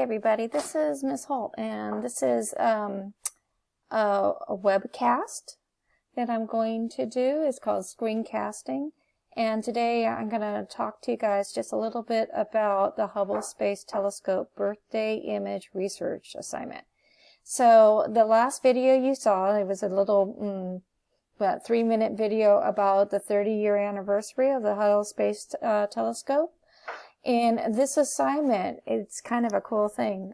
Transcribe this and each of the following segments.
everybody, this is Miss Holt, and this is a webcast that I'm going to do. It's called Screencasting, and today I'm going to talk to you guys just a little bit about the Hubble Space Telescope Birthday Image Research Assignment. So the last video you saw, it was a little 3-minute video about the 30-year anniversary of the Hubble Space Telescope. In this assignment, it's kind of a cool thing.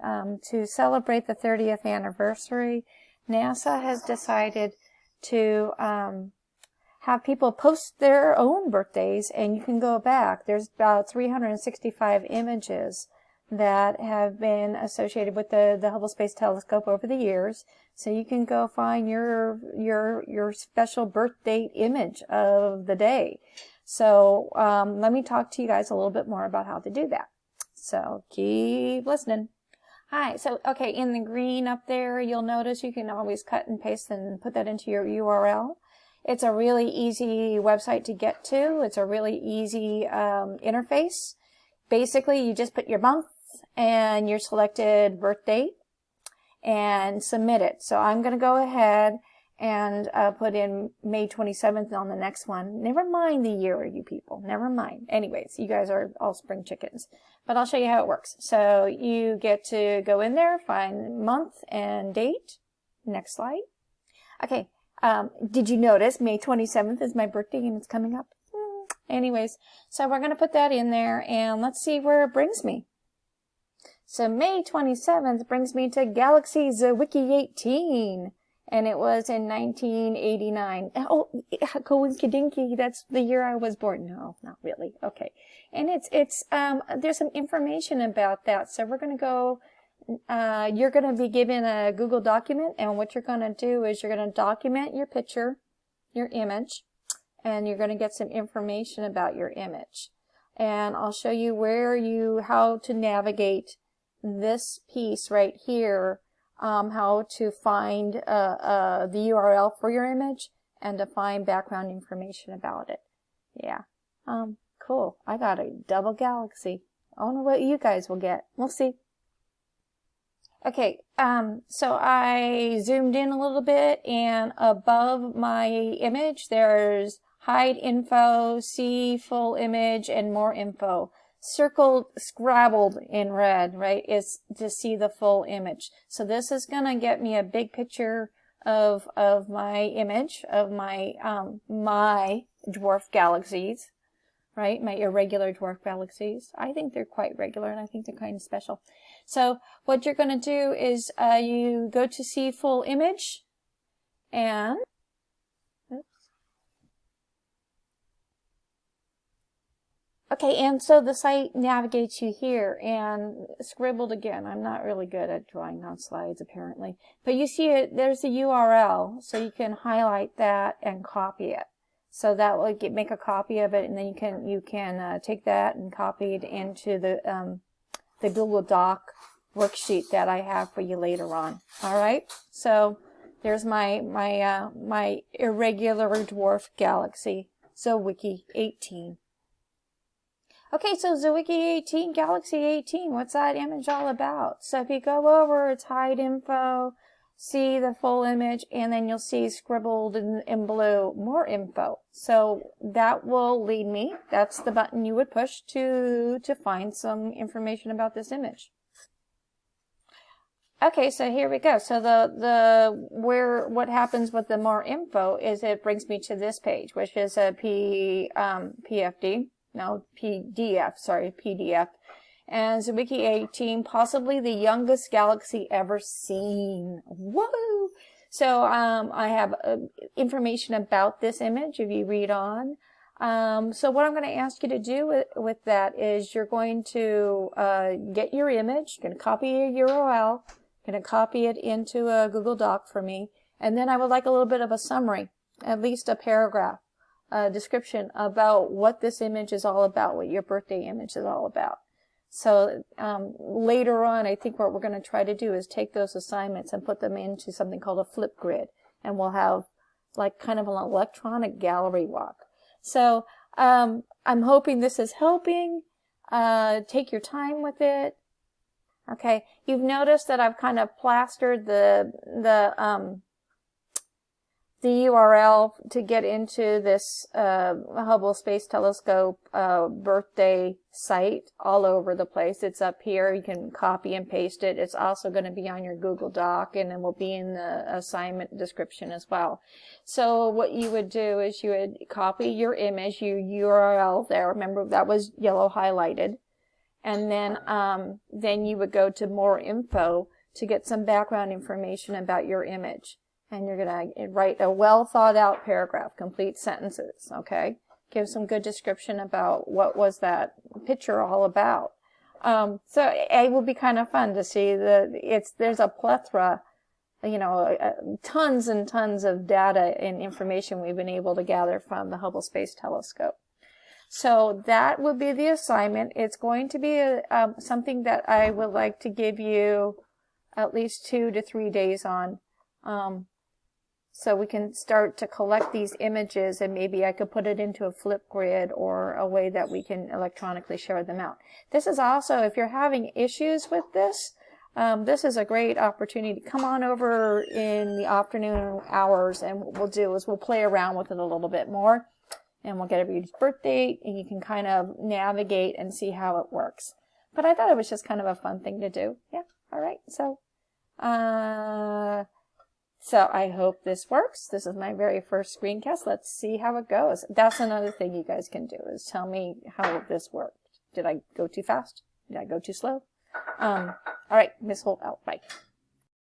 To celebrate the 30th anniversary, NASA has decided to have people post their own birthdays, and you can go back. There's about 365 images that have been associated with the Hubble Space Telescope over the years. So you can go find your special birth date image of the day. So let me talk to you guys a little bit more about how to do that. So keep listening. Hi. So, okay, in the green up there, you'll notice you can always cut and paste and put that into your URL. It's a really easy website to get to. It's a really easy interface. Basically, you just put your month and your selected birth date and submit it. So I'm going to go ahead and put in May 27th on the next one. Never mind the year, you people. Never mind. Anyways, you guys are all spring chickens. But I'll show you how it works. So you get to go in there, find month and date. Next slide. Okay. Did you notice May 27th is my birthday and it's coming up? Anyways, so we're going to put that in there and let's see where it brings me. So May 27th brings me to Galaxy Zwicky 18. And it was in 1989. Oh, coinkydinky, that's the year I was born. No, not really. Okay. And there's some information about that. So we're going to go, you're going to be given a Google document. And what you're going to do is you're going to document your picture, your image, and you're going to get some information about your image. And I'll show you how to navigate this piece right here. How to find the URL for your image and to find background information about it. Yeah. Cool. I got a double galaxy. I don't know what you guys will get. We'll see. Okay. So I zoomed in a little bit, and above my image, there's hide info, see full image, and more info. Circled, scrabbled in red, right, is to see the full image. So this is going to get me a big picture of my image, of my dwarf galaxies, right, my irregular dwarf galaxies. I think they're quite regular, and I think they're kind of special. So what you're going to do is you go to see full image, and okay, and so the site navigates you here, and scribbled again. I'm not really good at drawing on slides, apparently. But you see it, there's a URL, so you can highlight that and copy it. So that will make a copy of it, and then you can take that and copy it into the Google Doc worksheet that I have for you later on. All right, so there's my irregular dwarf galaxy, Zwicky 18. Okay, so Zwicky 18, Galaxy 18, what's that image all about? So if you go over, it's hide info, see the full image, and then you'll see scribbled in blue, more info. So that will lead me, that's the button you would push to find some information about this image. Okay, so here we go. So what happens with the more info is it brings me to this page, which is a PDF. And Zwicky 18, possibly the youngest galaxy ever seen. Whoa! So I have information about this image if you read on. So what I'm going to ask you to do with that is you're going to get your image, you're going to copy your URL, you're going to copy it into a Google Doc for me, and then I would like a little bit of a summary, at least a paragraph. Description about what this image is all about, what your birthday image is all about. So later on, I think what we're going to try to do is take those assignments and put them into something called a Flipgrid, and we'll have like kind of an electronic gallery walk. So I'm hoping this is helping. Take your time with it. Okay, you've noticed that I've kind of plastered the URL to get into this Hubble Space Telescope birthday site all over the place. It's up here. You can copy and paste it. It's also going to be on your Google Doc, and it will be in the assignment description as well. So what you would do is you would copy your image, your URL there. Remember, that was yellow highlighted. And then you would go to more info to get some background information about your image. And you're going to write a well thought out paragraph, complete sentences, okay? Give some good description about what was that picture all about. So it will be kind of fun to see there's a plethora, you know, tons and tons of data and information we've been able to gather from the Hubble Space Telescope. So that will be the assignment. It's going to be something that I would like to give you at least 2 to 3 days on. So we can start to collect these images, and maybe I could put it into a Flipgrid or a way that we can electronically share them out. This is also, if you're having issues with this, this is a great opportunity to come on over in the afternoon hours, and what we'll do is we'll play around with it a little bit more, and we'll get everybody's birth date, and you can kind of navigate and see how it works. But I thought it was just kind of a fun thing to do. Yeah, all right. So I hope this works. This is my very first screencast. Let's see how it goes. That's another thing you guys can do, is tell me how this worked. Did I go too fast? Did I go too slow? All right, Miss Holt out. Bye.